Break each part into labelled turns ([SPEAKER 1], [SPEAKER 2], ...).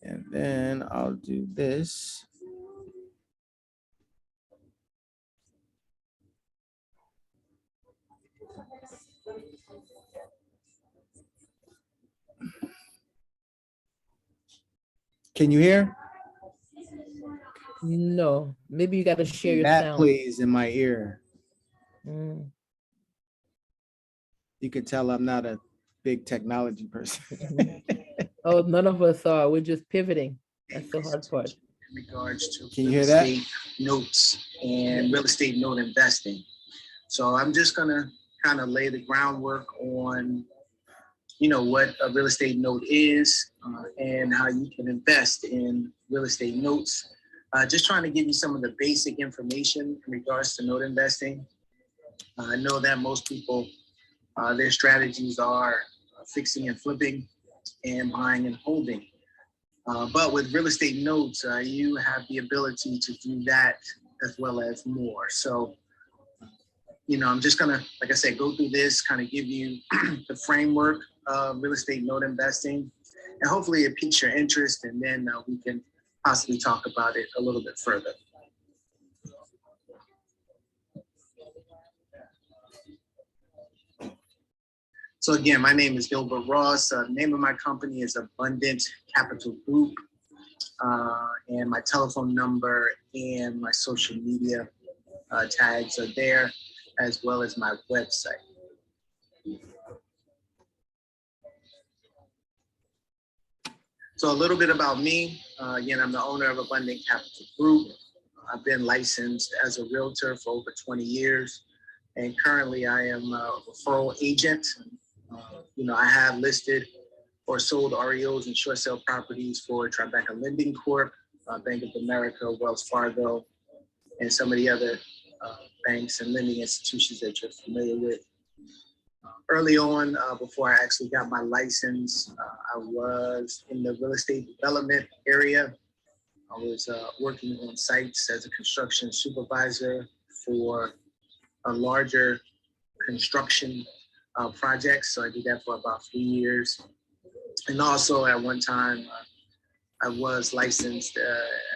[SPEAKER 1] And then I'll do this. Can you hear?
[SPEAKER 2] No, maybe you got to share your
[SPEAKER 1] That
[SPEAKER 2] sound.
[SPEAKER 1] plays in my ear.
[SPEAKER 2] Mm.
[SPEAKER 1] You could tell I'm not a big technology person.
[SPEAKER 2] Oh, none of us are. We're just pivoting. That's the hard part.
[SPEAKER 3] In regards to
[SPEAKER 1] Can you hear
[SPEAKER 3] real
[SPEAKER 1] that?
[SPEAKER 3] estate notes and real estate note investing. So I'm just gonna kind of lay the groundwork on, what a real estate note is and how you can invest in real estate notes. Just trying to give you some of the basic information in regards to note investing. I know that most people, their strategies are fixing and flipping and buying and holding. But with real estate notes, you have the ability to do that as well as more. So, I'm just gonna, like I said, go through this, kind of give you the framework of real estate note investing, and hopefully it piques your interest, and then we can possibly talk about it a little bit further. So again, my name is Gilbert Ross. The name of my company is Abundant Capital Group. And my telephone number and my social media tags are there, as well as my website. So a little bit about me. Again, I'm the owner of Abundant Capital Group. I've been licensed as a realtor for over 20 years. And currently I am a referral agent. I have listed or sold REOs and short sale properties for Tribeca Lending Corp, Bank of America, Wells Fargo, and some of the other banks and lending institutions that you're familiar with. Early on, before I actually got my license, I was in the real estate development area. I was working on sites as a construction supervisor for a larger construction projects. So I did that for about 3 years. And also at one time, I was licensed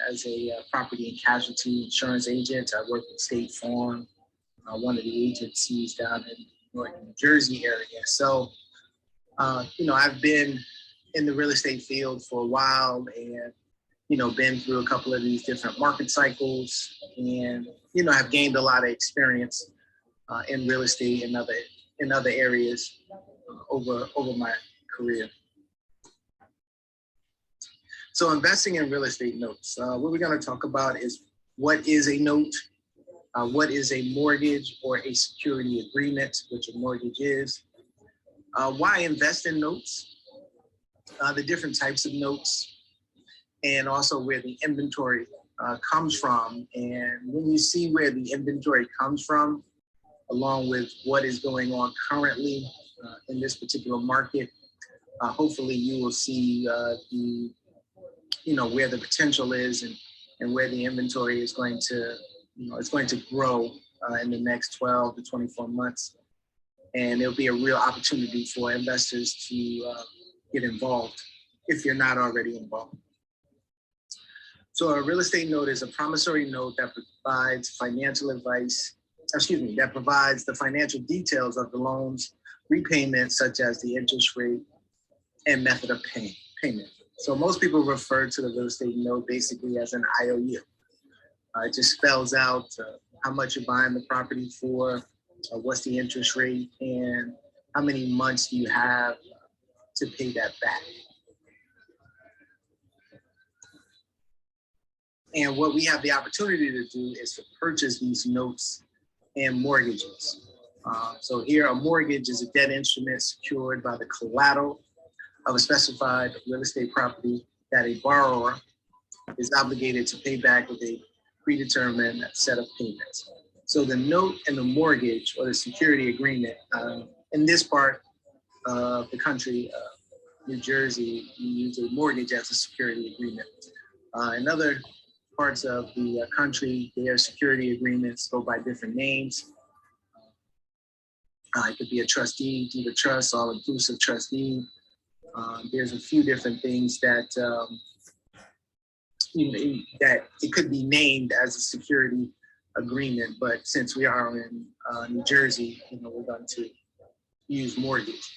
[SPEAKER 3] as a property and casualty insurance agent. I worked with State Farm, one of the agencies down in North New Jersey area. So, I've been in the real estate field for a while and, been through a couple of these different market cycles and, have gained a lot of experience in real estate and other areas over my career. So investing in real estate notes. What we're going to talk about is what is a note, what is a mortgage or a security agreement, which a mortgage is, why invest in notes, the different types of notes, and also where the inventory comes from. And when you see where the inventory comes from, along with what is going on currently in this particular market, hopefully you will see where the potential is and where the inventory is going to, it's going to grow in the next 12 to 24 months. And it'll be a real opportunity for investors to get involved if you're not already involved. So a real estate note is a promissory note that provides financial advice, that provides the financial details of the loan's repayment, such as the interest rate and method of payment. So most people refer to the real estate note basically as an IOU. It just spells out how much you're buying the property for, what's the interest rate, and how many months do you have to pay that back. And what we have the opportunity to do is to purchase these notes and mortgages. So here, a mortgage is a debt instrument secured by the collateral of a specified real estate property that a borrower is obligated to pay back with a predetermined set of payments. So the note and the mortgage or the security agreement, in this part of the country, New Jersey, you use a mortgage as a security agreement. In other parts of the country, their security agreements go by different names. It could be a trustee, deed of trust, all-inclusive trustee. There's a few different things that that it could be named as a security agreement, but since we are in New Jersey, we're going to use mortgage.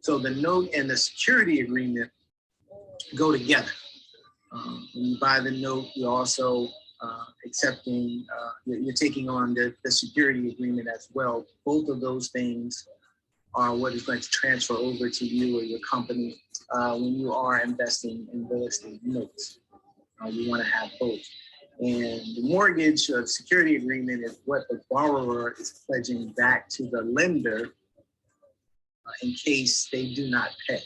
[SPEAKER 3] So the note and the security agreement go together. When you buy the note, you're also accepting, you're taking on the security agreement as well. Both of those things are what is going to transfer over to you or your company when you are investing in real estate notes. You want to have both. And the mortgage security agreement is what the borrower is pledging back to the lender in case they do not pay.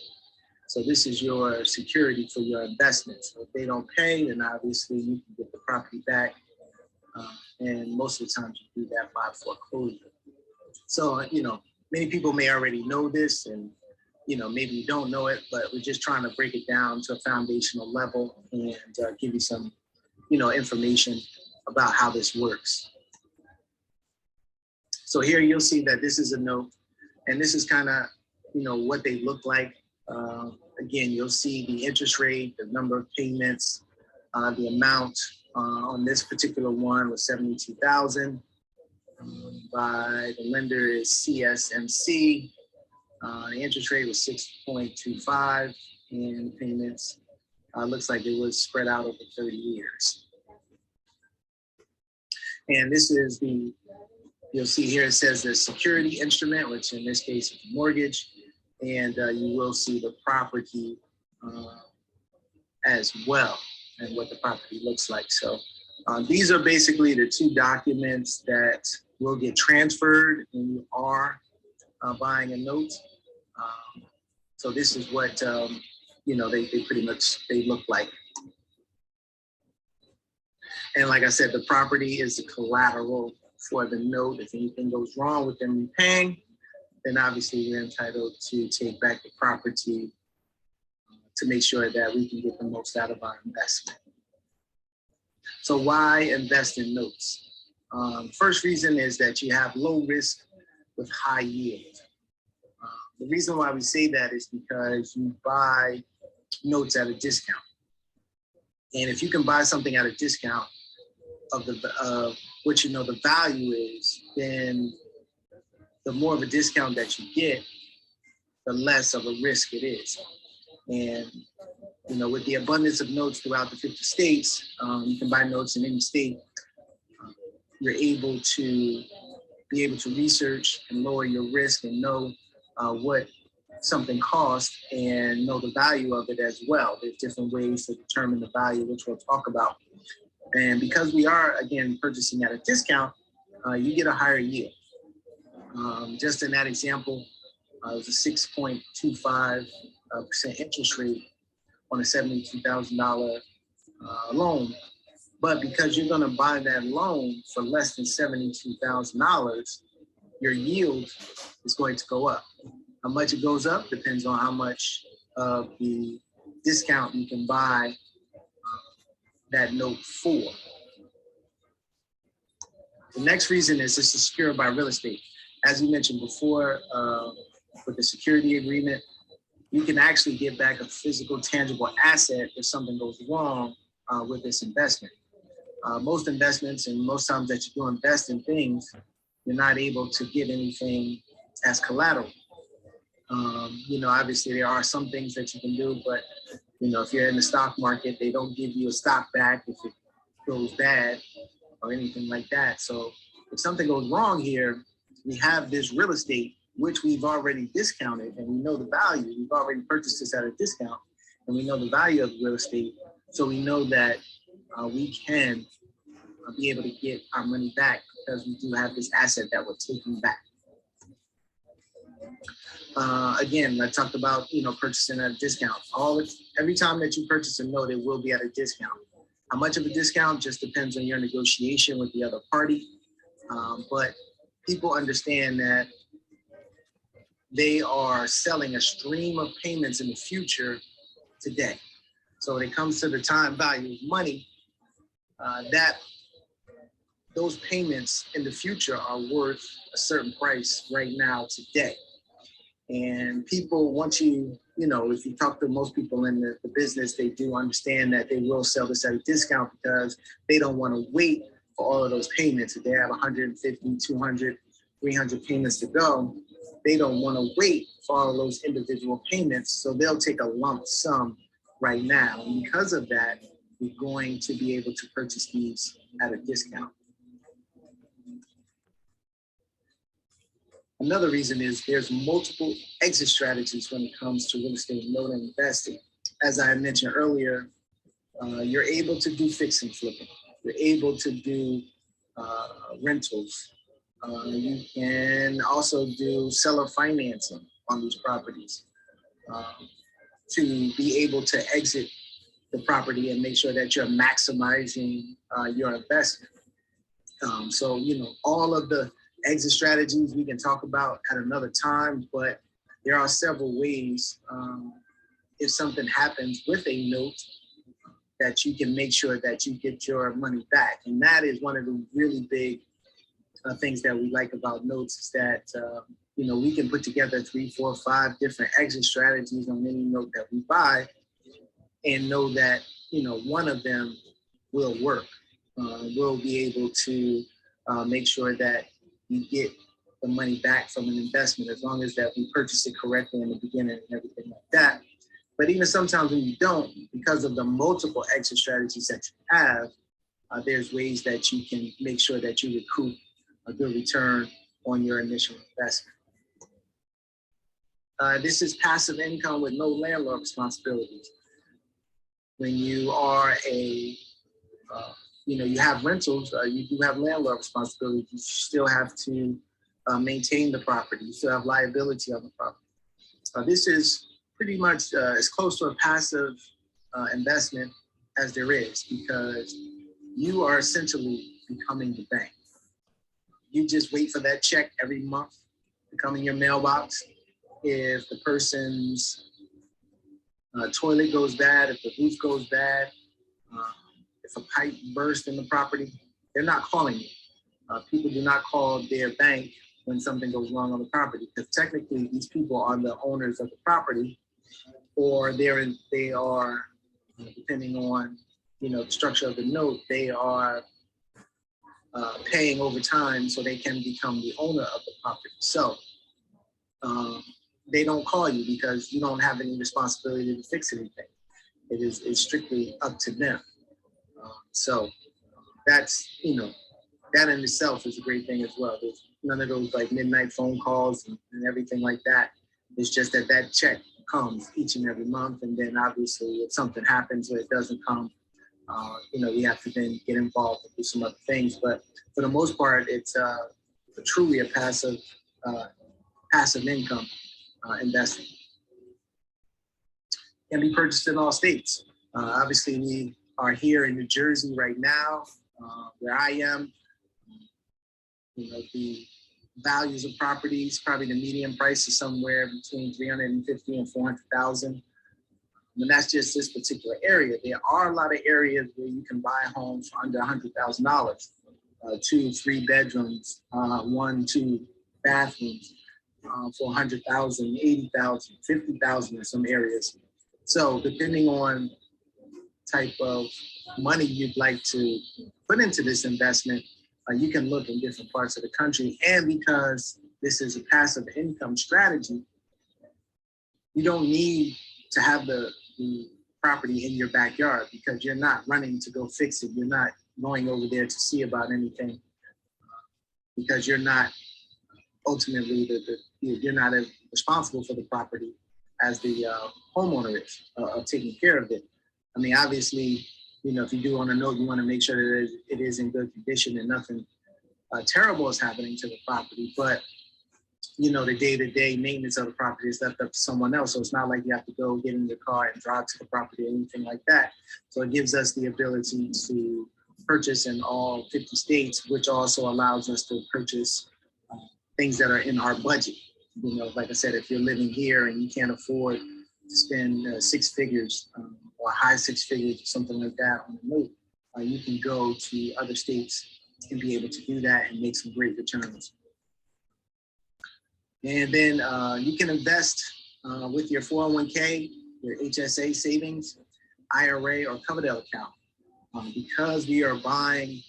[SPEAKER 3] So this is your security for your investment. So if they don't pay, then obviously you can get the property back. And most of the time you do that by foreclosure. So, many people may already know this and, maybe you don't know it, but we're just trying to break it down to a foundational level and give you some, information about how this works. So here you'll see that this is a note, and this is kind of, what they look like. Again, you'll see the interest rate, the number of payments, the amount on this particular one was $72,000 by the lender is CSMC. The interest rate was 6.25, and payments looks like it was spread out over 30 years. And this is you'll see here it says the security instrument, which in this case is mortgage, and you will see the property as well and what the property looks like. So these are basically the two documents that will get transferred when you are buying a note. So this is what they pretty much look like. And like I said, the property is the collateral for the note. If anything goes wrong with them repaying, then obviously we're entitled to take back the property to make sure that we can get the most out of our investment. So why invest in notes? First reason is that you have low risk with high yield. The reason why we say that is because you buy notes at a discount. And if you can buy something at a discount of what the value is, then the more of a discount that you get, the less of a risk it is. And with the abundance of notes throughout the 50 states, you can buy notes in any state. You're able to research and lower your risk and know what something costs and know the value of it as well. There's different ways to determine the value, which we'll talk about. And because we are, again, purchasing at a discount, you get a higher yield. Just in that example, it was a 6.25% interest rate on a $72,000 loan. But because you're going to buy that loan for less than $72,000, your yield is going to go up. How much it goes up depends on how much of the discount you can buy that note for. The next reason is it's secured by real estate. As we mentioned before, with the security agreement, you can actually get back a physical, tangible asset if something goes wrong with this investment. Most investments and most times that you do invest in things, you're not able to get anything as collateral. Obviously there are some things that you can do, but if you're in the stock market, they don't give you a stock back if it goes bad or anything like that. So if something goes wrong here, we have this real estate, which we've already discounted and we know the value. We've already purchased this at a discount and we know the value of real estate. So we know that we can be able to get our money back because we do have this asset that we're taking back. Again, I talked about, purchasing at a discount. Every time that you purchase a note, it will be at a discount. How much of a discount just depends on your negotiation with the other party. But people understand that they are selling a stream of payments in the future today. So when it comes to the time value of money, that those payments in the future are worth a certain price right now today. And people, once if you talk to most people in the business, they do understand that they will sell this at a discount because they don't want to wait for all of those payments. If they have 150, 200, 300 payments to go, they don't want to wait for all of those individual payments. So they'll take a lump sum right now. And because of that, you're going to be able to purchase these at a discount. Another reason is there's multiple exit strategies when it comes to real estate loan investing. As I mentioned earlier, you're able to do fix and flipping. You're able to do rentals. You can also do seller financing on these properties to be able to exit the property and make sure that you're maximizing your investment. So, all of the exit strategies we can talk about at another time, but there are several ways if something happens with a note that you can make sure that you get your money back. And that is one of the really big things that we like about notes is that, we can put together 3, 4, 5 different exit strategies on any note that we buy and know that, one of them will work. We'll be able to make sure that you get the money back from an investment as long as that we purchase it correctly in the beginning and everything like that. But even sometimes when you don't, because of the multiple exit strategies that you have, there's ways that you can make sure that you recoup a good return on your initial investment. This is passive income with no landlord responsibilities. When you are you have rentals, you do have landlord responsibilities. You still have to maintain the property. You still have liability on the property. This is pretty much as close to a passive investment as there is because you are essentially becoming the bank. You just wait for that check every month to come in your mailbox. If the person's toilet goes bad, if the roof goes bad, if a pipe bursts in the property, they're not calling you. People do not call their bank when something goes wrong on the property because technically these people are the owners of the property, or they are, depending on the structure of the note, they are paying over time so they can become the owner of the property. So they don't call you because you don't have any responsibility to fix anything. It's strictly up to them. So that's, that in itself is a great thing as well. There's none of those like midnight phone calls and everything like that. It's just that check comes each and every month. And then obviously if something happens or it doesn't come, we have to then get involved and do some other things. But for the most part, it's truly a passive income investing. Can be purchased in all states. Obviously, we are here in New Jersey right now, where I am. The values of properties, probably the median price is somewhere between 350 and 400,000. And that's just this particular area. There are a lot of areas where you can buy homes for under $100,000, 2, 3 bedrooms, 1, 2 bathrooms for 100,000, 80,000, 50,000 in some areas. So depending on type of money you'd like to put into this investment, you can look in different parts of the country. And because this is a passive income strategy, you don't need to have the property in your backyard because you're not running to go fix it. You're not going over there to see about anything because you're not ultimately you're not as responsible for the property as the homeowner is of taking care of it. I mean, obviously, if you do on a note, you want to make sure that it is in good condition and nothing terrible is happening to the property. But, the day-to-day maintenance of the property is left up to someone else. So it's not like you have to go get in your car and drive to the property or anything like that. So it gives us the ability to purchase in all 50 states, which also allows us to purchase things that are in our budget. Like I said, if you're living here and you can't afford to spend 6 figures or high 6 figures or something like that on a note, you can go to other states and be able to do that and make some great returns. And then you can invest with your 401k, your HSA savings, IRA, or Coverdell account. Because we are buying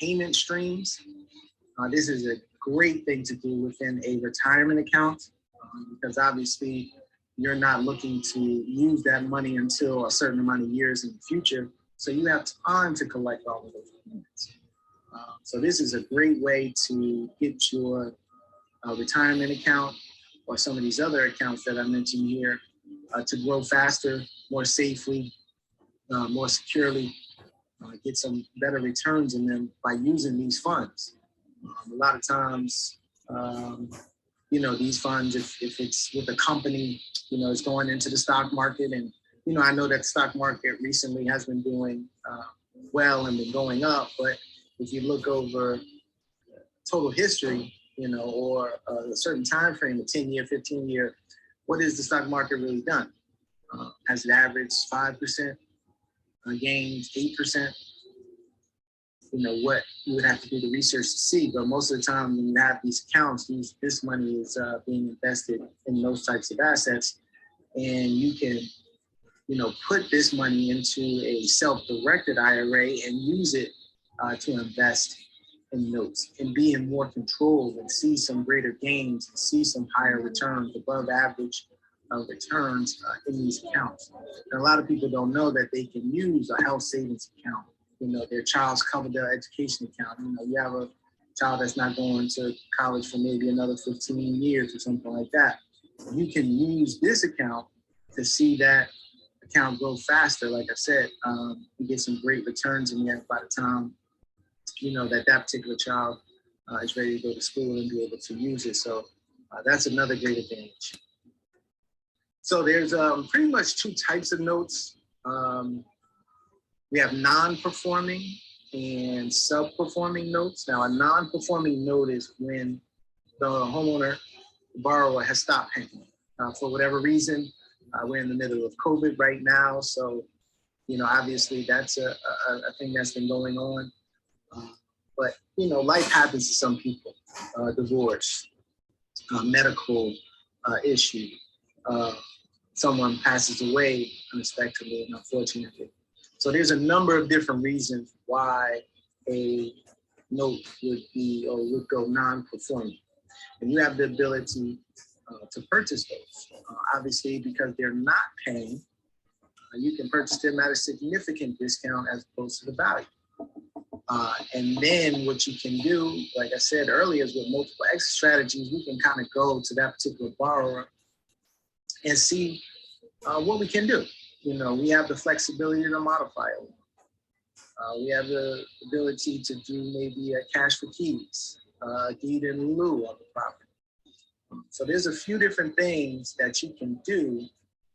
[SPEAKER 3] payment streams, this is a great thing to do within a retirement account, because obviously you're not looking to use that money until a certain amount of years in the future. So you have time to collect all of those payments. So this is a great way to get your retirement account or some of these other accounts that I mentioned here to grow faster, more safely, more securely, get some better returns in them by using these funds. A lot of times, these funds, if it's with a company, it's going into the stock market. And, I know that the stock market recently has been doing well and been going up. But if you look over total history, or a certain time frame, a 10-year, 15-year, what has the stock market really done? Has it averaged 5% gains, 8%? What you would have to do the research to see, but most of the time when you have these accounts, this money is being invested in those types of assets, and you can, put this money into a self-directed IRA and use it to invest in notes and be in more control and see some greater gains and see some higher returns, above average returns in these accounts. And a lot of people don't know that they can use a health savings account, their child's Coverdell education account. You have a child that's not going to college for maybe another 15 years or something like that. You can use this account to see that account grow faster. Like I said, you get some great returns in there by the time, that particular child is ready to go to school and be able to use it. So that's another great advantage. So there's pretty much two types of notes. We have non-performing and sub-performing notes. Now, a non-performing note is when the homeowner, the borrower, has stopped paying for whatever reason. We're in the middle of COVID right now, so obviously that's a thing that's been going on. But life happens to some people: divorce, medical issue, someone passes away unexpectedly and unfortunately. So there's a number of different reasons why a note would be or would go non-performing. And you have the ability to purchase those. Obviously, because they're not paying, you can purchase them at a significant discount as opposed to the value. And then what you can do, like I said earlier, is with multiple exit strategies, we can kind of go to that particular borrower and see what we can do. We have the flexibility to modify it. We have the ability to do maybe a cash for keys, deed in lieu of the property. So there's a few different things that you can do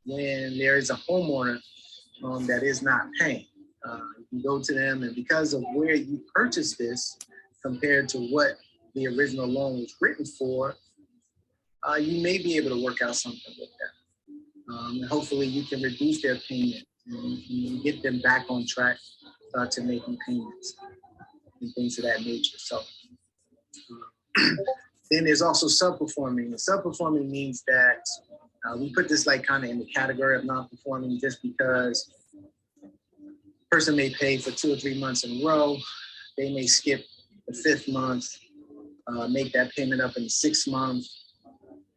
[SPEAKER 3] when there is a homeowner that is not paying. You can go to them, and because of where you purchased this compared to what the original loan was written for, you may be able to work out something with them. And hopefully you can reduce their payment and get them back on track to making payments and things of that nature. So then there's also subperforming. And subperforming means that we put this like kind of in the category of non-performing just because the person may pay for 2 or 3 months in a row. They may skip the 5th month, make that payment up in the 6th month,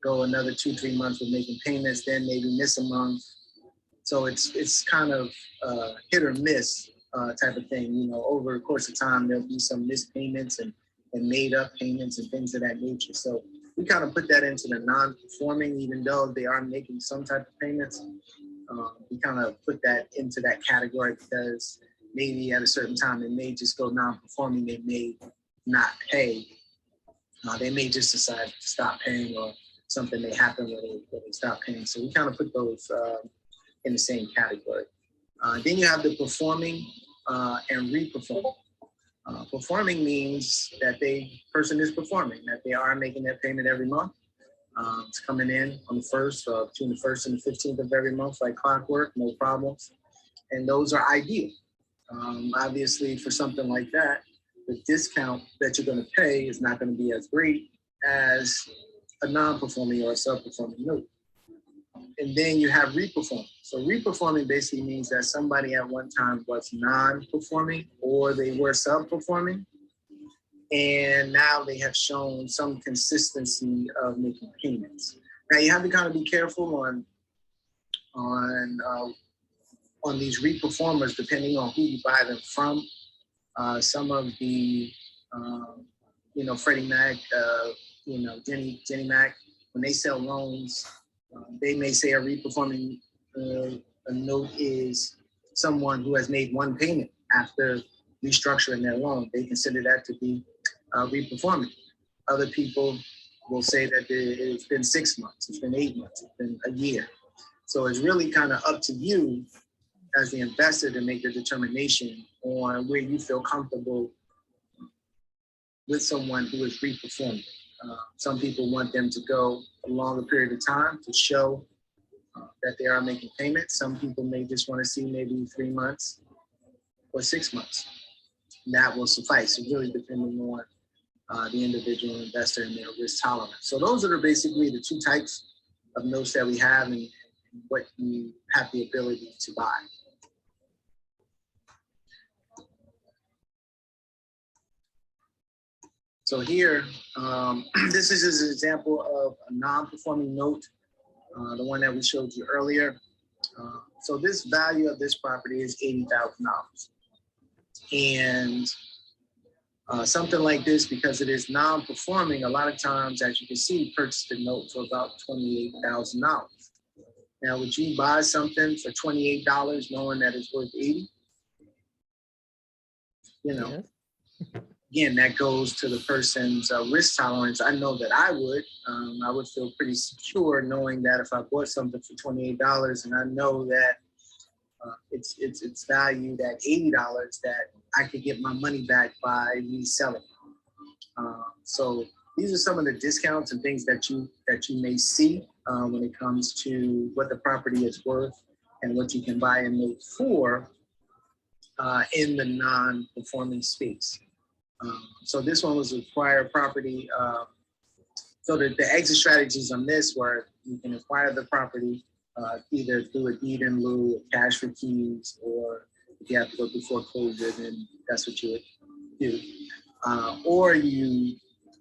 [SPEAKER 3] go another 2-3 months with making payments, then maybe miss a month. So it's kind of hit or miss type of thing. Over the course of time, there'll be some missed payments and made up payments and things of that nature. So we kind of put that into the non-performing, even though they are making some type of payments. We kind of put that into that category because maybe at a certain time it may just go non-performing. They may not pay. They may just decide to stop paying, or something may happen where they stop paying. So we kind of put those in the same category. Then you have the performing and reperforming. Performing means that person is performing, that they are making their payment every month. It's coming in on the 1st, between the 1st and the 15th of every month, like clockwork, no problems. And those are ideal. Obviously, for something like that, the discount that you're going to pay is not going to be as great as a non-performing or a sub-performing note. And then you have reperforming. So reperforming basically means that somebody at one time was non-performing or they were sub-performing, and now they have shown some consistency of making payments. Now you have to kind of be careful on these reperformers, depending on who you buy them from. Some of the, Freddie Mac, Jenny Mac, when they sell loans, they may say a reperforming a note is someone who has made one payment after restructuring their loan. They consider that to be reperforming. Other people will say that it's been 6 months, it's been 8 months, it's been a year. So it's really kind of up to you as the investor to make the determination on where you feel comfortable with someone who is reperforming. Some people want them to go a longer period of time to show that they are making payments. Some people may just want to see maybe 3 months or 6 months. And that will suffice. It's really depending on the individual investor and their risk tolerance. So those are basically the two types of notes that we have and what you have the ability to buy. So here, this is just an example of a non-performing note, the one that we showed you earlier. So this value of this property is $80,000. And something like this, because it is non-performing, a lot of times, as you can see, purchased a note for about $28,000. Now, would you buy something for $28 knowing that it's worth $80,000?
[SPEAKER 2] Yeah.
[SPEAKER 3] Again, that goes to the person's risk tolerance. I know that I would feel pretty secure knowing that if I bought something for $28 and I know that it's valued at $80, that I could get my money back by reselling. So these are some of the discounts and things that you may see when it comes to what the property is worth and what you can buy a note for in the non-performing space. So this one was a prior property. So the exit strategies on this were you can acquire the property either through a deed in lieu, cash for keys, or if you have to go through foreclosure, then that's what you would do. Or you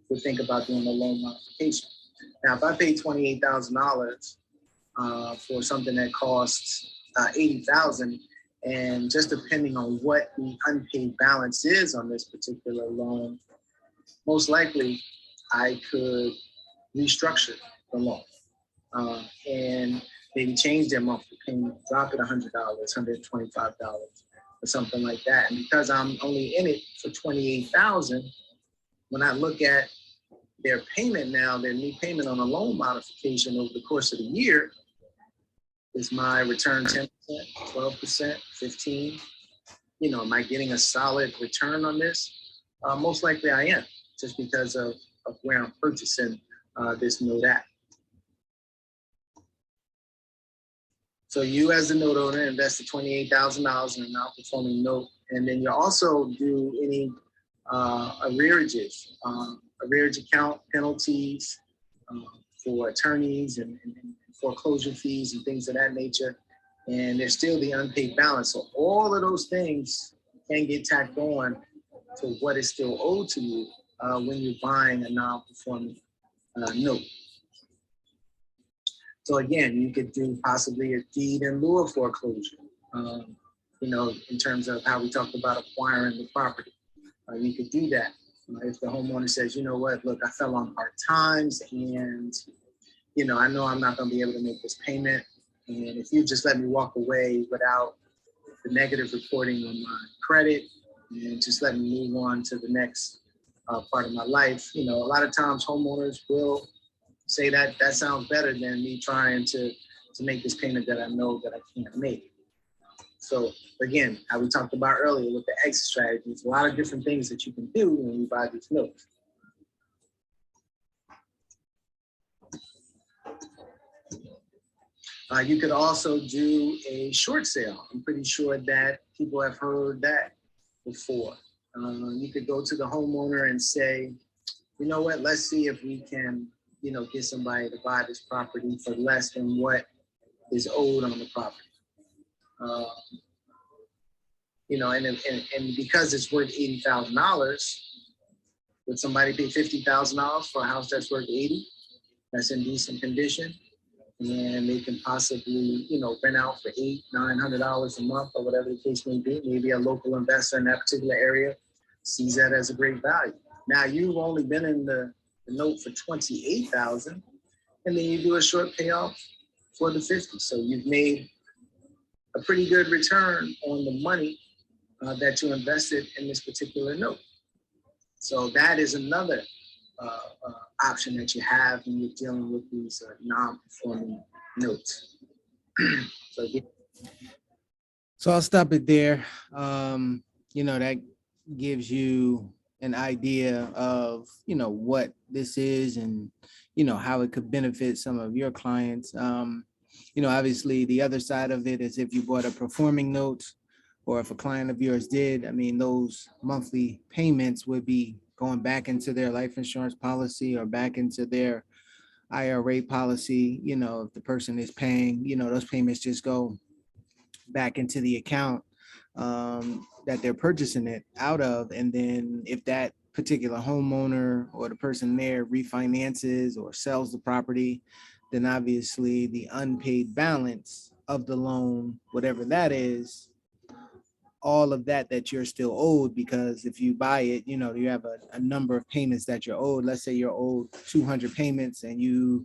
[SPEAKER 3] would think about doing a loan modification. Now, if I pay $28,000 for something that costs $80,000, and just depending on what the unpaid balance is on this particular loan, most likely I could restructure the loan and maybe change their monthly payment, drop it $100, $125, or something like that. And because I'm only in it for $28,000, when I look at their payment now, their new payment on a loan modification over the course of the year, is my return 10%, 12%, 15%? Am I getting a solid return on this? Most likely I am, just because of where I'm purchasing this note at. So you as a note owner invested $28,000 in a non-performing note, and then you also do any arrearages, arrearage account penalties for attorneys and foreclosure fees and things of that nature, and there's still the unpaid balance. So all of those things can get tacked on to what is still owed to you when you're buying a non-performing note. So again, you could do possibly a deed in lieu of foreclosure, in terms of how we talked about acquiring the property. You could do that. If the homeowner says, you know what, look, I fell on hard times and I know I'm not going to be able to make this payment. And if you just let me walk away without the negative reporting on my credit and just let me move on to the next part of my life, a lot of times homeowners will say that sounds better than me trying to make this payment that I know that I can't make. So again, how we talked about earlier with the exit strategies, a lot of different things that you can do when you buy these notes. You could also do a short sale. I'm pretty sure that people have heard that before. You could go to the homeowner and say, you know what, let's see if we can, get somebody to buy this property for less than what is owed on the property. Uh, and because it's worth $80,000, would somebody pay $50,000 for a house that's worth 80, that's in decent condition, and they can possibly, rent out for $800-900 a month or whatever the case may be? Maybe a local investor in that particular area sees that as a great value. Now you've only been in the note for 28,000, and then you do a short payoff for the 50. So you've made a pretty good return on the money that you invested in this particular note. So that is another option that you have when you're dealing with these non-performing notes.
[SPEAKER 1] So I'll stop it there. That gives you an idea of, what this is and, how it could benefit some of your clients. Obviously the other side of it is if you bought a performing note, or if a client of yours did, those monthly payments would be going back into their life insurance policy or back into their IRA policy. If the person is paying, those payments just go back into the account that they're purchasing it out of. And then if that particular homeowner or the person there refinances or sells the property, then obviously the unpaid balance of the loan, whatever that is, all of that you're still owed, because if you buy it, you have a number of payments that you're owed. Let's say you're owed 200 payments and you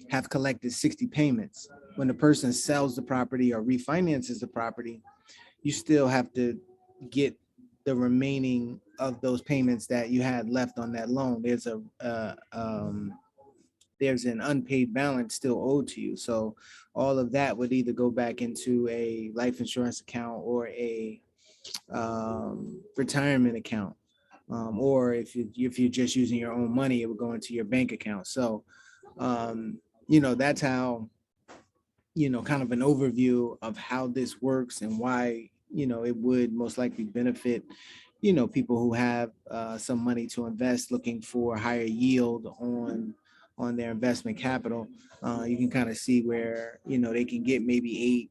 [SPEAKER 1] have collected 60 payments. When the person sells the property or refinances the property, you still have to get the remaining of those payments that you had left on that loan. There's an unpaid balance still owed to you. So all of that would either go back into a life insurance account or a retirement account. Or if you're just using your own money, it would go into your bank account. So, that's how, kind of an overview of how this works and why, it would most likely benefit, people who have some money to invest, looking for higher yield on their investment capital. You can kind of see where, they can get maybe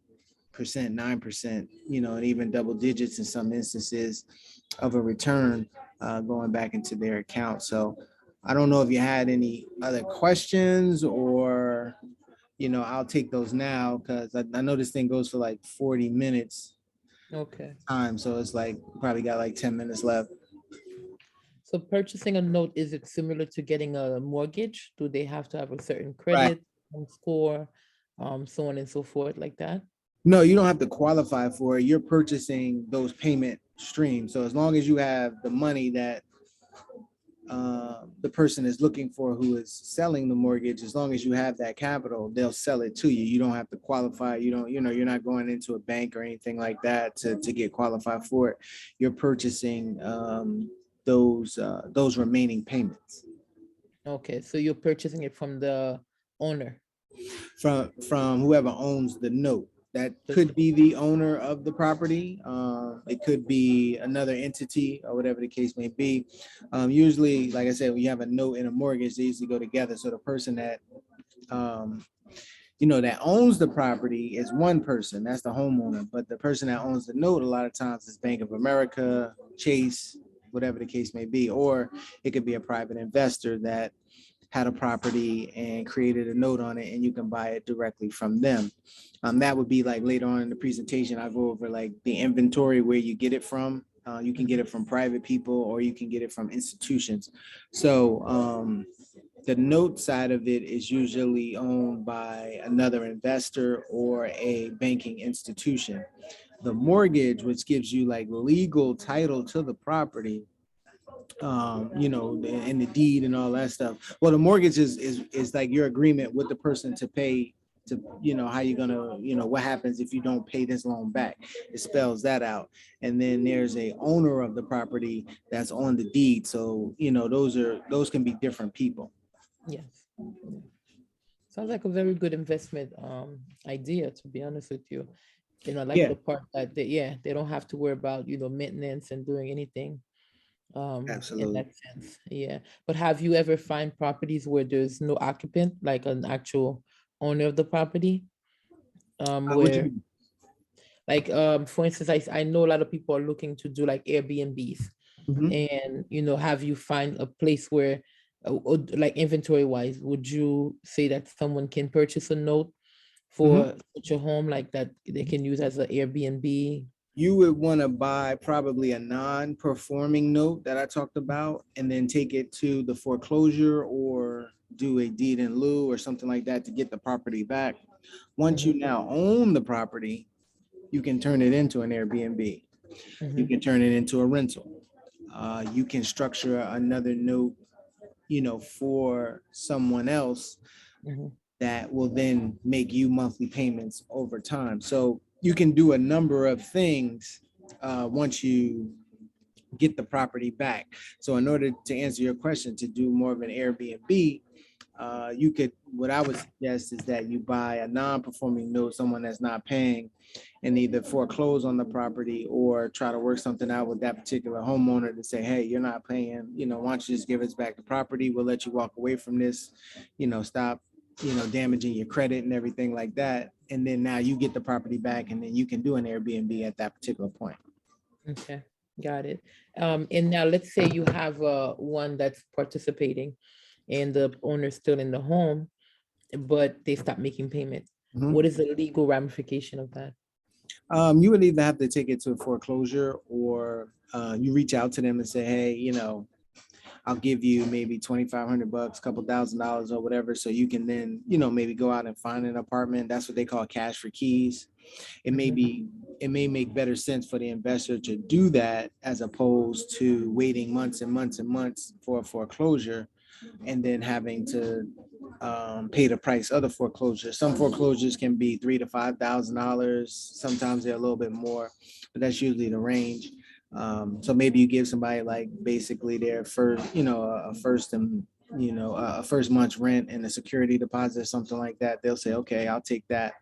[SPEAKER 1] 8%, 9%, and even double digits in some instances of a return going back into their account. So I don't know if you had any other questions, or, I'll take those now because I know this thing goes for like 40 minutes
[SPEAKER 2] Okay.
[SPEAKER 1] time. So it's like probably got like 10 minutes left.
[SPEAKER 2] So purchasing a note, is it similar to getting a mortgage? Do they have to have a certain
[SPEAKER 1] Right.
[SPEAKER 2] credit score, so on and so forth, like that?
[SPEAKER 1] No, you don't have to qualify for it. You're purchasing those payment streams. So as long as you have the money that the person is looking for who is selling the mortgage, as long as you have that capital, they'll sell it to you. You don't have to qualify. You don't, you're not going into a bank or anything like that to get qualified for it. You're purchasing those remaining payments
[SPEAKER 2] Okay, so you're purchasing it from the owner.
[SPEAKER 1] from whoever owns the note. That could be the owner of the property. It could be another entity or whatever the case may be. Usually, like I said, when you have a note and a mortgage, they usually go together. So the person that that owns the property is one person, that's the homeowner. But the person that owns the note a lot of times is Bank of America, Chase, whatever the case may be. Or it could be a private investor that had a property and created a note on it, and you can buy it directly from them. That would be like later on in the presentation, I'll go over like the inventory where you get it from. You can get it from private people or you can get it from institutions. So the note side of it is usually owned by another investor or a banking institution. The mortgage, which gives you like legal title to the property, and the deed and all that stuff. Well, the mortgage is like your agreement with the person to pay, to, how you're gonna, what happens if you don't pay this loan back. It spells that out. And then there's a owner of the property that's on the deed. So, those can be different people.
[SPEAKER 2] Yes. Yeah. Sounds like a very good investment idea, to be honest with you. I like
[SPEAKER 1] Yeah.
[SPEAKER 2] the part that they don't have to worry about, maintenance and doing anything. in
[SPEAKER 1] Absolutely.
[SPEAKER 2] that sense. Yeah. But have you ever find properties where there's no occupant, like an actual owner of the property?
[SPEAKER 1] What you
[SPEAKER 2] Where
[SPEAKER 1] mean?
[SPEAKER 2] like for instance, I know a lot of people are looking to do like Airbnbs,
[SPEAKER 1] Mhm.
[SPEAKER 2] and have you find a place where like inventory wise, would you say that someone can purchase a note
[SPEAKER 1] Mhm.
[SPEAKER 2] for such a home like that they can use as an Airbnb?
[SPEAKER 1] You would want to buy probably a non-performing note that I talked about, and then take it to the foreclosure or do a deed in lieu or something like that to get the property back. Once you
[SPEAKER 2] Mhm,
[SPEAKER 1] now own the property, you can turn it into an Airbnb. You
[SPEAKER 2] mhm,
[SPEAKER 1] can turn it into a rental. You can structure another note, for someone else
[SPEAKER 2] mhm,
[SPEAKER 1] that will then make you monthly payments over time. So you can do a number of things once you get the property back. So in order to answer your question, to do more of an Airbnb, you could, what I would suggest is that you buy a non-performing note, someone that's not paying, and either foreclose on the property or try to work something out with that particular homeowner to say, hey, you're not paying, why don't you just give us back the property? We'll let you walk away from this, stop, damaging your credit and everything like that. And then now you get the property back, and then you can do an Airbnb at that particular point.
[SPEAKER 2] okay, got it. And now let's say you have one that's participating and the owner's still in the home, but they stop making payments.
[SPEAKER 1] Mhm.
[SPEAKER 2] What is the legal ramification of that?
[SPEAKER 1] You would either have to take it to foreclosure, or you reach out to them and say, hey, I'll give you maybe 2,500 bucks, couple $1,000 or whatever, so you can then, maybe go out and find an apartment. That's what they call cash for keys. It may
[SPEAKER 2] Mhm,
[SPEAKER 1] be, it may make better sense for the investor to do that as opposed to waiting months and months and months for a foreclosure and then having to pay the price of the foreclosure. Some foreclosures can be $3,000 to $5,000. Sometimes they're a little bit more, but that's usually the range. So maybe you give somebody like basically their first, a first and a first month's rent and a security deposit or something like that. They'll say, okay, I'll take that.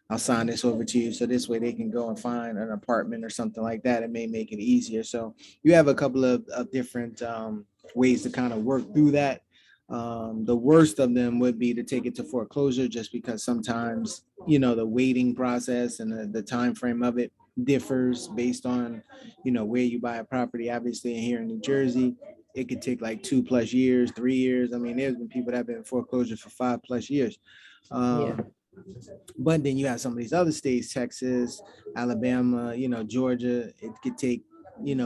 [SPEAKER 1] I'll sign this over to you. So this way they can go and find an apartment or something like that. It may make it easier. So you have a couple of different ways to kind of work through that. The worst of them would be to take it to foreclosure, just because sometimes, the waiting process and the time frame of it differs based on, where you buy a property. Obviously, here in New Jersey, it could take like 2+ years, 3 years. I mean, there's been people that have been in foreclosure for 5+ years.
[SPEAKER 2] yeah.
[SPEAKER 1] But then you have some of these other states, Texas, Alabama, Georgia, it could take,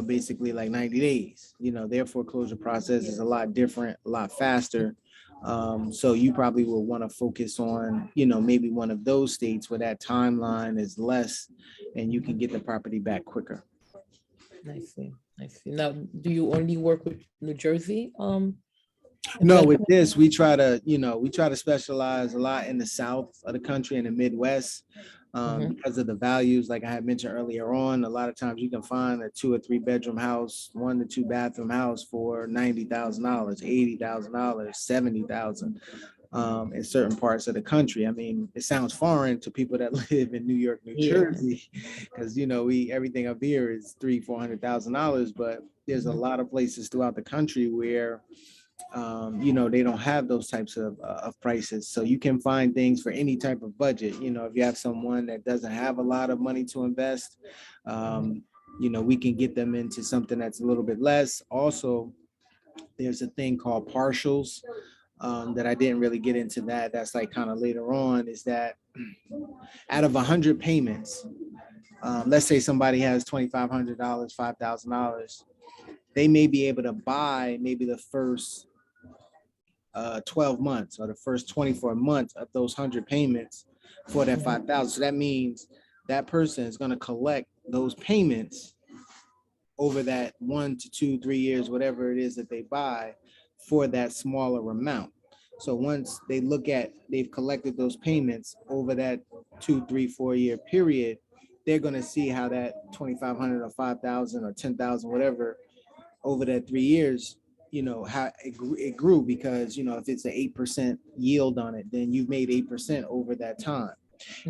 [SPEAKER 1] basically like 90 days. Their foreclosure process is a lot different, a lot faster. So you probably will want to focus on, maybe one of those states where that timeline is less and you can
[SPEAKER 2] Mhm.
[SPEAKER 1] get the property back quicker.
[SPEAKER 2] I see. I see. Now, do you only work with New Jersey
[SPEAKER 1] No, with
[SPEAKER 2] investment?
[SPEAKER 1] this, we try to specialize a lot in the south of the country and the Midwest,
[SPEAKER 2] Mhm,
[SPEAKER 1] because of the values. Like I had mentioned earlier on, a lot of times you can find a 2 or 3 bedroom house, 1 to 2 bathroom house for $90,000, $80,000, $70,000, in certain parts of the country. I mean, it sounds foreign to people that live in New York, New
[SPEAKER 2] yeah.
[SPEAKER 1] Jersey, because we everything up here is $300,000, $400,000, but there's a
[SPEAKER 2] Mhm,
[SPEAKER 1] lot of places throughout the country where they don't have those types of prices. So you can find things for any type of budget. If you have someone that doesn't have a lot of money to invest,
[SPEAKER 2] mhm,
[SPEAKER 1] um, we can get them into something that's a little bit less. Also, there's a thing called partials, that I didn't really get into that. That's like kind of later on, is that out of 100 payments, let's say somebody has $2,500, $5,000, they may be able to buy maybe the first 12 months or the first 24 months of those 100 payments for that
[SPEAKER 2] mhm,
[SPEAKER 1] 5,000. So that means that person is going to collect those payments over that 1 to 2, 3 years, whatever it is that they buy, for that smaller amount. So once they've collected those payments over that 2, 3, 4 year period, they're going to see how that 2,500 or 5,000 or 10,000, whatever, over that 3 years, how it grew, because if it's an 8% yield on it, then you've made 8% over that time.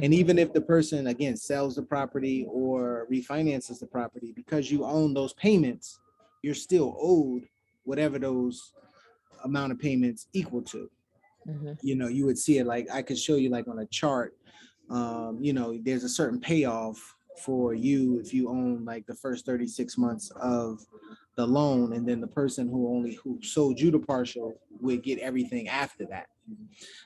[SPEAKER 1] And
[SPEAKER 2] mhm,
[SPEAKER 1] even if the person again sells the property or refinances the property, because you own those payments, you're still owed whatever those amount of payments equal to.
[SPEAKER 2] Mhm.
[SPEAKER 1] You would see it, like I could show you like on a chart. There's a certain payoff for you if you own like the first 36 months of the loan, and then the person who sold you the partial would get everything after that.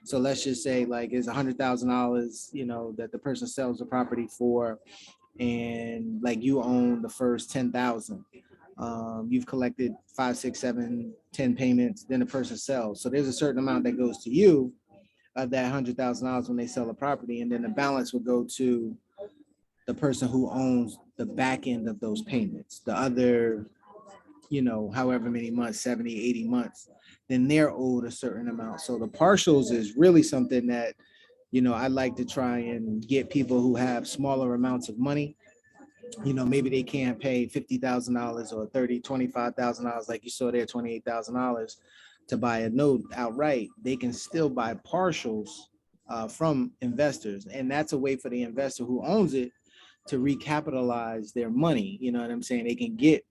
[SPEAKER 1] So let's just say like it's $100,000, that the person sells the property for, and like you own the first 10,000. You've collected 5, 6, 7, 10 payments, then the person sells. So there's a certain amount that goes to you of that $100,000 when they sell a property, and then the balance would go to the person who owns the back end of those payments. The other, however many months, 70, 80 months, then they're owed a certain amount. So the partials is really something that, I like to try and get people who have smaller amounts of money. Maybe they can't pay $50,000 or 30, $25,000, like you saw there, $28,000 to buy a note outright. They can still buy partials from investors. And that's a way for the investor who owns it to recapitalize their money. You know what I'm saying? They can get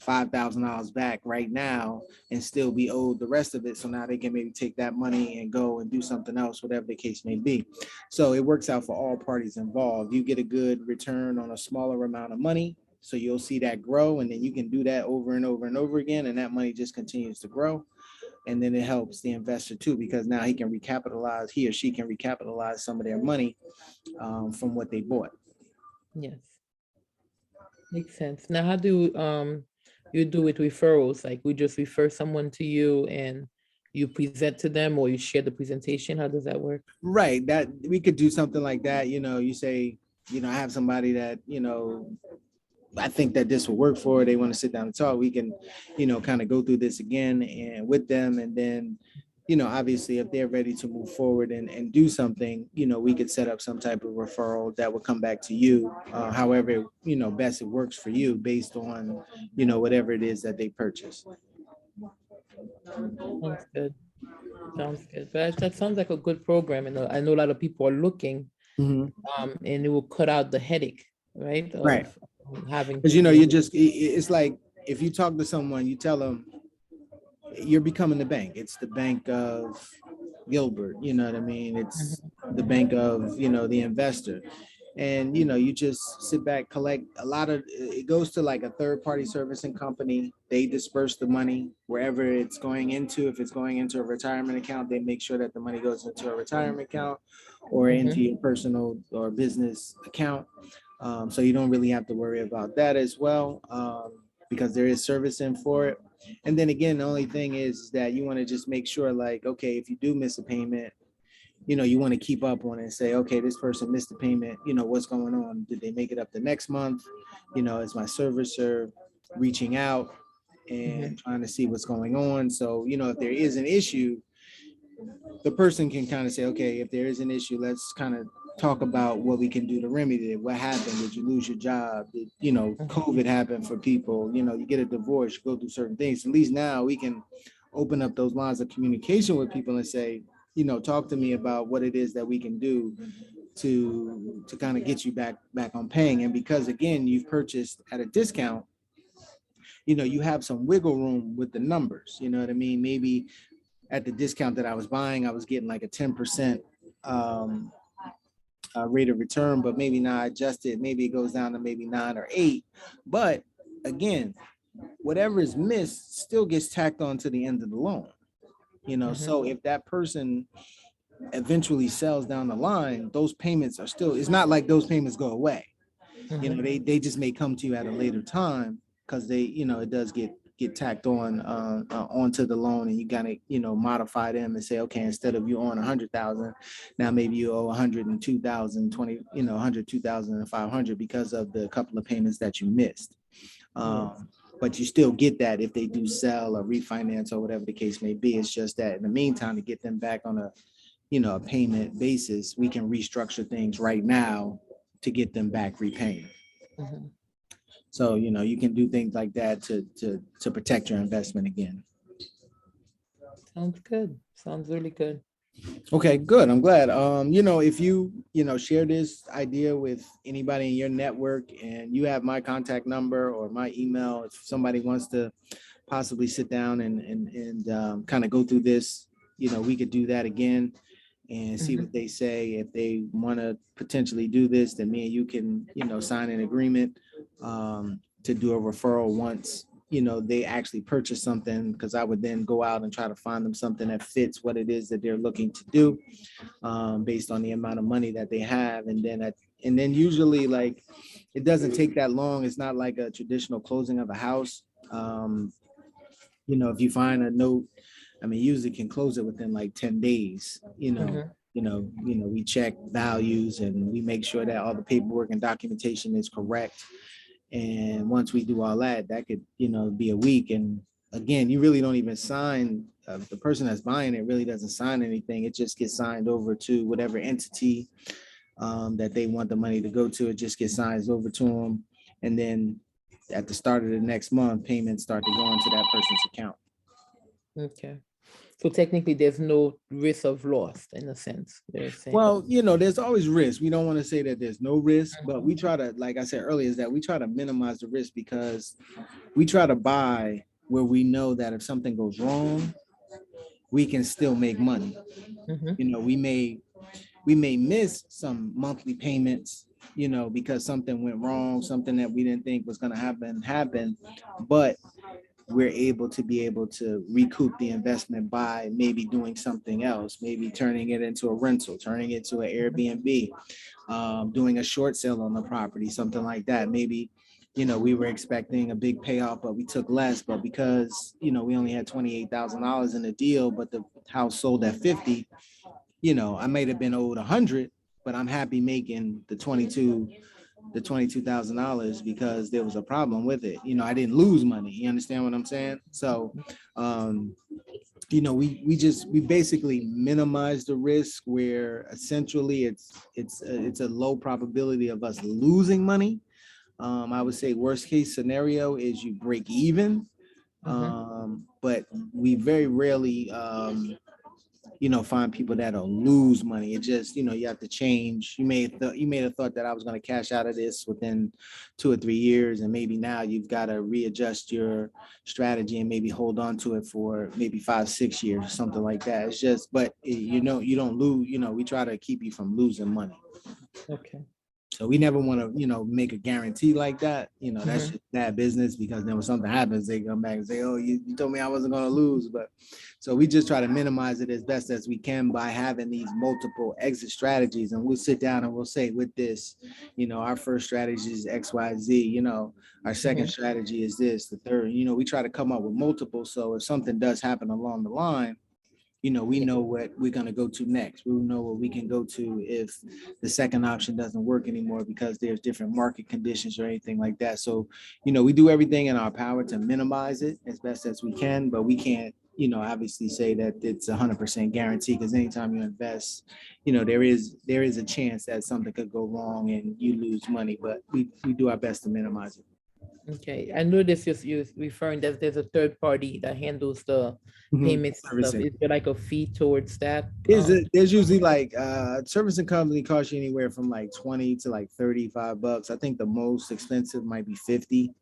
[SPEAKER 1] $5,000 back right now and still be owed the rest of it. So now they can maybe take that money and go and do something else, whatever the case may be. So it works out for all parties involved. You get a good return on a smaller amount of money. So you'll see that grow, and then you can do that over and over and over again. And that money just continues to grow. And then it helps the investor too, because now he or she can recapitalize some of their money from what they bought.
[SPEAKER 2] Yes, makes sense. Now, how do you do with referrals? Like we just refer someone to you and you present to them, or you share the presentation? How does that work?
[SPEAKER 1] Right. That we could do something like that. You say, I have somebody that, I think that this will work for. They want to sit down and talk. We can, kind of go through this again and with them. And then, obviously if they're ready to move forward and do something, we could set up some type of referral that will come back to you. However, best it works for you based on, whatever it is that they purchase.
[SPEAKER 2] Sounds good. Sounds good. But that sounds like a good program. And I know a lot of people are looking,
[SPEAKER 1] Mhm.
[SPEAKER 2] and it will cut out the headache, right?
[SPEAKER 1] Right.
[SPEAKER 2] Of having
[SPEAKER 1] Because,
[SPEAKER 2] to deal with.
[SPEAKER 1] it's like if you talk to someone, you tell them you're becoming the bank. It's the bank of Gilbert, you know what I mean? It's the bank of, the investor. And, you just sit back, collect a lot of, it goes to like a third party servicing company. They disperse the money wherever it's going into. If it's going into a retirement account, they make sure that the money goes into a retirement account or into your personal or business account. So you don't really have to worry about that as well, because there is servicing for it. And then again, the only thing is that you want to just make sure, like, okay, if you do miss a payment, you want to keep up on it and say, okay, this person missed the payment. What's going on? Did they make it up the next month? Is my servicer reaching out and trying to see what's going on? So, if there is an issue, the person can kind of say, okay, if there is an issue, let's kind of talk about what we can do to remedy it. What happened? Did you lose your job? Did, COVID happen for people? You get a divorce, you go through certain things. At least now we can open up those lines of communication with people and say, talk to me about what it is that we can do to kind of get you back on paying. And because again, you've purchased at a discount, you have some wiggle room with the numbers. You know what I mean? Maybe at the discount that I was buying, I was getting like a 10% rate of return, but maybe not adjusted. Maybe it goes down to maybe 9 or 8. But again, whatever is missed still gets tacked on to the end of the loan. So if that person eventually sells down the line, those payments are still, it's not like those payments go away. They just may come to you at a later time because they, it does get tacked on onto the loan, and you gotta, modify them and say, okay, instead of you own 100,000, now maybe you owe 102,000, 102,500 because of the couple of payments that you missed. But you still get that if they do sell or refinance or whatever the case may be. It's just that in the meantime, to get them back on a, a payment basis, we can restructure things right now to get them back repaying. So, you can do things like that to protect your investment again.
[SPEAKER 2] Sounds good. Sounds really good.
[SPEAKER 1] Okay, good. I'm glad. If you share this idea with anybody in your network, and you have my contact number or my email. If somebody wants to possibly sit down and kind of go through this, we could do that again and see what they say. If they want to potentially do this, then me and you can, sign an agreement to do a referral once, they actually purchase something, because I would then go out and try to find them something that fits what it is that they're looking to do, based on the amount of money that they have. And then usually, like, it doesn't take that long. It's not like a traditional closing of a house. If you find a note, I mean, usually can close it within like 10 days. We check values and we make sure that all the paperwork and documentation is correct. And once we do all that, that could, be a week. And again, you really don't even sign, the person that's buying it really doesn't sign anything. It just gets signed over to whatever entity that they want the money to go to. It just gets signed over to them. And then at the start of the next month, payments start to go into that person's account.
[SPEAKER 2] Okay. So technically, there's no risk of loss in a sense.
[SPEAKER 1] Well, there's always risk. We don't want to say that there's no risk, but we try to, like I said earlier, is that we try to minimize the risk, because we try to buy where we know that if something goes wrong, we can still make money. We may miss some monthly payments, because something went wrong, something that we didn't think was going to happen, but we're able to recoup the investment by maybe doing something else, maybe turning it into a rental, turning it to an Airbnb, doing a short sale on the property, something like that. Maybe, we were expecting a big payoff, but we took less, but because, we only had $28,000 in the deal, but the house sold at 50, I might have been owed 100, but I'm happy making the $22,000 because there was a problem with it. I didn't lose money. You understand what I'm saying? So, we basically minimize the risk, where essentially it's a low probability of us losing money. I would say worst case scenario is you break even, but we very rarely find people that'll lose money. It just, you have to change. You may have thought that I was going to cash out of this within 2 or 3 years, and maybe now you've got to readjust your strategy and maybe hold on to it for maybe 5, 6 years or something like that. It's just, but you don't lose. We try to keep you from losing money.
[SPEAKER 2] Okay.
[SPEAKER 1] So we never want to, make a guarantee like that. That's just bad business, because then when something happens, they come back and say, oh, you told me I wasn't going to lose. But so we just try to minimize it as best as we can by having these multiple exit strategies. And we'll sit down and we'll say, with this, our first strategy is X, Y, Z, our second strategy is this, the third, we try to come up with multiple. So if something does happen along the line, we know what we're going to go to next. We know what we can go to if the second option doesn't work anymore, because there's different market conditions or anything like that. So, we do everything in our power to minimize it as best as we can, but we can't, obviously say that it's 100% guarantee, because anytime you invest, there is a chance that something could go wrong and you lose money, but we do our best to minimize it.
[SPEAKER 2] Okay, I know this is you referring that there's a third party that handles the payments stuff. Is there like a fee towards that?
[SPEAKER 1] There's usually like servicing company costs you anywhere from like 20 to like $35. I think the most expensive might be 50.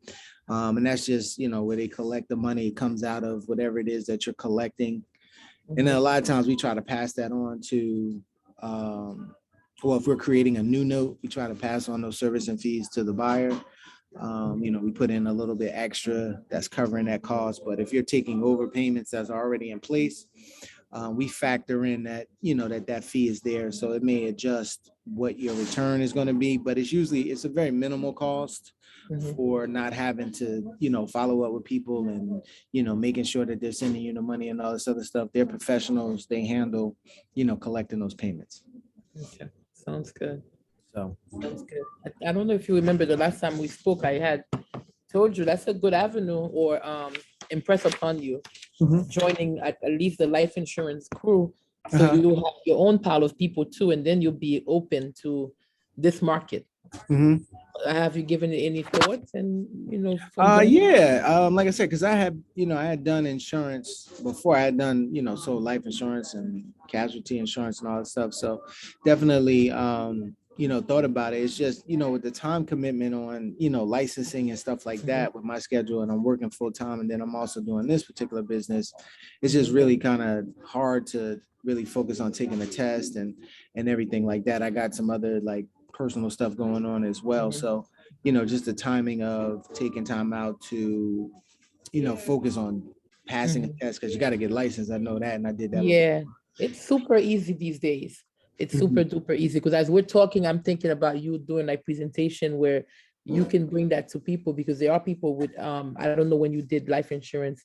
[SPEAKER 1] And that's just, where they collect the money. It comes out of whatever it is that you're collecting. And then a lot of times we try to pass that on to, if we're creating a new note, we try to pass on those servicing fees to the buyer. We put in a little bit extra that's covering that cost. But if you're taking over payments that's already in place, we factor in that, that fee is there. So it may adjust what your return is going to be, but it's a very minimal cost for not having to, follow up with people and, making sure that they're sending you the money and all this other stuff. They're professionals. They handle, collecting those payments.
[SPEAKER 2] Okay, sounds good.
[SPEAKER 1] So
[SPEAKER 2] Sounds good. I don't know if you remember the last time we spoke, I had told you that's a good avenue or impress upon you joining at least the life insurance crew. So you have your own pile of people too, and then you'll be open to this market.
[SPEAKER 1] Mhm.
[SPEAKER 2] Have you given it any thoughts? And from doing
[SPEAKER 1] Yeah. Like I said, because I had done insurance before. I had done, so life insurance and casualty insurance and all that stuff. So definitely, thought about it. It's just, with the time commitment on, licensing and stuff like that with my schedule, and I'm working full time, and then I'm also doing this particular business. It's just really kind of hard to really focus on taking the test and everything like that. I got some other like personal stuff going on as well. So just the timing of taking time out to, focus on passing a
[SPEAKER 2] Mhm.
[SPEAKER 1] test because you got to get licensed. I know that, and I did that before.
[SPEAKER 2] Yeah, it's super easy these days. It's
[SPEAKER 1] Mhm.
[SPEAKER 2] super duper easy because as we're talking, I'm thinking about you doing like presentation where you can bring that to people because there are people with I don't know when you did life insurance,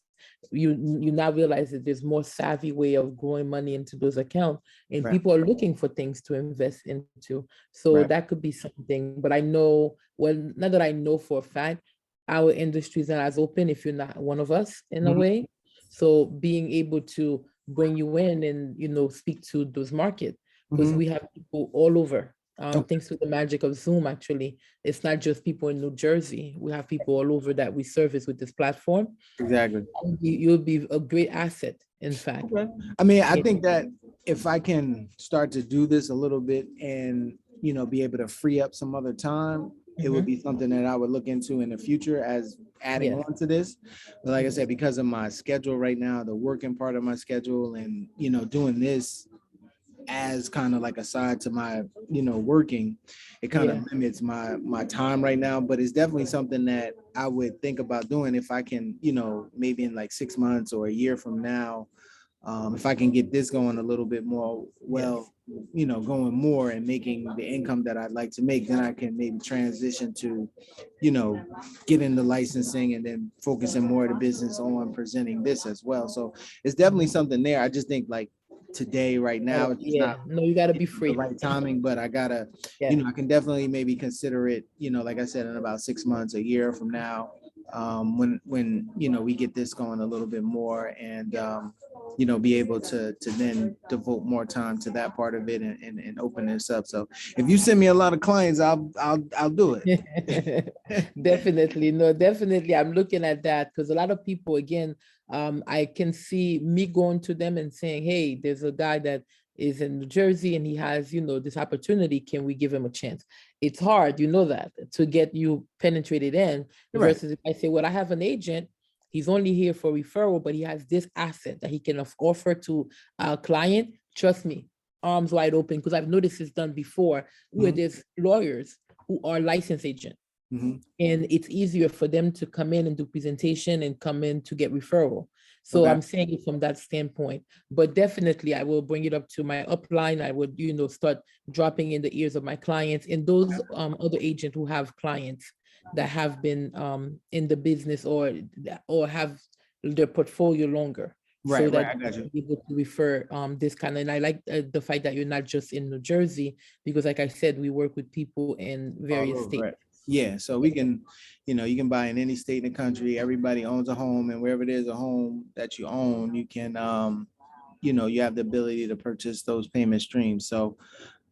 [SPEAKER 2] you now realize that there's more savvy way of growing money into those accounts and
[SPEAKER 1] Right,
[SPEAKER 2] people are looking for things to invest into. So
[SPEAKER 1] right.
[SPEAKER 2] that could be something. But I know, well, not that I know for a fact, our industry is not as open if you're not one of us in a
[SPEAKER 1] Mhm,
[SPEAKER 2] way. So being able to bring you in and speak to those markets because
[SPEAKER 1] mhm.
[SPEAKER 2] we have people all over.
[SPEAKER 1] Okay,
[SPEAKER 2] Thanks to the magic of Zoom, actually, it's not just people in New Jersey. We have people all over that we service with this platform.
[SPEAKER 1] exactly.
[SPEAKER 2] And you'll be a great asset, in fact.
[SPEAKER 1] Okay. I mean, I
[SPEAKER 2] Yeah.
[SPEAKER 1] think that if I can start to do this a little bit and, be able to free up some other time, it would
[SPEAKER 2] Mhm.
[SPEAKER 1] be something that I would look into in the future as adding
[SPEAKER 2] Yes.
[SPEAKER 1] on to this. But like I said, because of my schedule right now, the working part of my schedule and, doing this as kind of like a side to my working, it kind of
[SPEAKER 2] Yeah.
[SPEAKER 1] limits my time right now, but it's definitely something that I would think about doing if I can, maybe in like 6 months or a year from now, if I can get this going a little bit more,
[SPEAKER 2] Yes.
[SPEAKER 1] well, going more and making the income that I'd like to make, then I can maybe transition to, you know, getting the licensing and then focusing more of the business on presenting this as well. So it's definitely something there. I just think like today, right now, it's just
[SPEAKER 2] Yeah.
[SPEAKER 1] not
[SPEAKER 2] No, you got to be
[SPEAKER 1] the
[SPEAKER 2] free.
[SPEAKER 1] right timing, but I gotta,
[SPEAKER 2] Yeah.
[SPEAKER 1] I can definitely maybe consider it, like I said, in about 6 months, a year from now, when we get this going a little bit more and be able to then devote more time to that part of it and open this up. So if you send me a lot of clients, I'll do it.
[SPEAKER 2] Definitely. No, definitely. I'm looking at that because a lot of people, again, I can see me going to them and saying, hey, there's a guy that is in New Jersey and he has, this opportunity. Can we give him a chance? It's hard, that, to get you penetrated in
[SPEAKER 1] Right.
[SPEAKER 2] versus if I say, well, I have an agent. He's only here for referral, but he has this asset that he can offer to a client. Trust me, arms wide open because I've noticed it's done before where
[SPEAKER 1] Mhm,
[SPEAKER 2] there's lawyers who are licensed agents
[SPEAKER 1] mhm.
[SPEAKER 2] and it's easier for them to come in and do presentation and come in to get referral. So
[SPEAKER 1] Okay.
[SPEAKER 2] I'm saying it from that standpoint, but definitely I will bring it up to my upline. I would, start dropping in the ears of my clients and those other agents who have clients that have been in the business or have their portfolio longer so
[SPEAKER 1] Right, right.
[SPEAKER 2] that
[SPEAKER 1] I
[SPEAKER 2] they
[SPEAKER 1] got
[SPEAKER 2] can
[SPEAKER 1] you.
[SPEAKER 2] be able to refer this kind of, and I like the fact that you're not just in New Jersey because like I said, we work with people in
[SPEAKER 1] All
[SPEAKER 2] various
[SPEAKER 1] over,
[SPEAKER 2] states.
[SPEAKER 1] right. Yeah, so we can, you can buy in any state in the country. Everybody owns a home, and wherever there's a home that you own, you can, you have the ability to purchase those payment streams. So,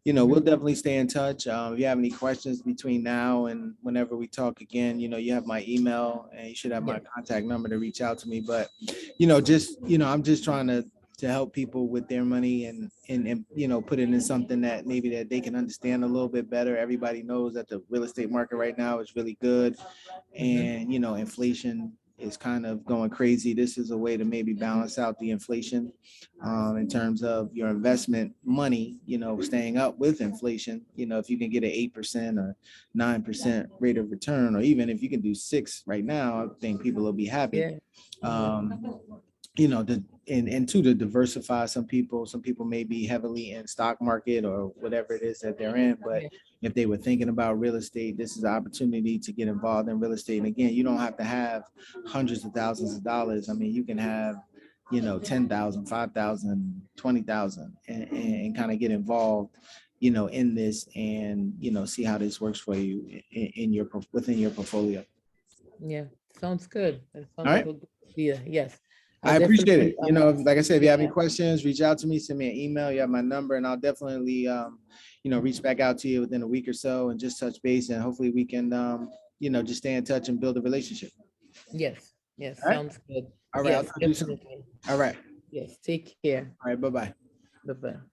[SPEAKER 1] we'll
[SPEAKER 2] Mhm.
[SPEAKER 1] definitely stay in touch. If you have any questions between now and whenever we talk again, you have my email and you should have my
[SPEAKER 2] Yeah.
[SPEAKER 1] contact number to reach out to me. But, I'm just trying to help people with their money and put it in something that maybe that they can understand a little bit better. Everybody knows that the real estate market right now is really good,
[SPEAKER 2] Mhm.
[SPEAKER 1] and inflation is kind of going crazy. This is a way to maybe balance out the inflation, in terms of your investment money, staying up with inflation. If you can get an 8% or 9% rate of return, or even if you can do 6 right now, I think people will be happy.
[SPEAKER 2] Yeah. Yeah.
[SPEAKER 1] um, and two, to diversify. Some people may be heavily in stock market or whatever it is that they're in, but
[SPEAKER 2] Yeah.
[SPEAKER 1] if they were thinking about real estate, this is an opportunity to get involved in real estate. And again, you don't have to have hundreds of thousands of dollars. I mean, you can have 10,000, 5,000, 20,000, and kind of get involved in this, and see how this works for you in your within your portfolio.
[SPEAKER 2] Yeah. Sounds good. That
[SPEAKER 1] All
[SPEAKER 2] sounds like
[SPEAKER 1] right.
[SPEAKER 2] a good idea. Yes. I'll
[SPEAKER 1] I appreciate it.
[SPEAKER 2] definitely
[SPEAKER 1] Like I said, if you have any
[SPEAKER 2] yeah.
[SPEAKER 1] questions, reach out to me, send me an email. You have my number, and I'll definitely, reach back out to you within a week or so and just touch base, and hopefully we can, just stay in touch and build a relationship.
[SPEAKER 2] Yes, yes,
[SPEAKER 1] All right.
[SPEAKER 2] sounds good.
[SPEAKER 1] All right. I'll
[SPEAKER 2] Yes,
[SPEAKER 1] talk to you soon.
[SPEAKER 2] definitely.
[SPEAKER 1] All right.
[SPEAKER 2] Yes, take care.
[SPEAKER 1] All right. Bye-bye.
[SPEAKER 2] Bye-bye.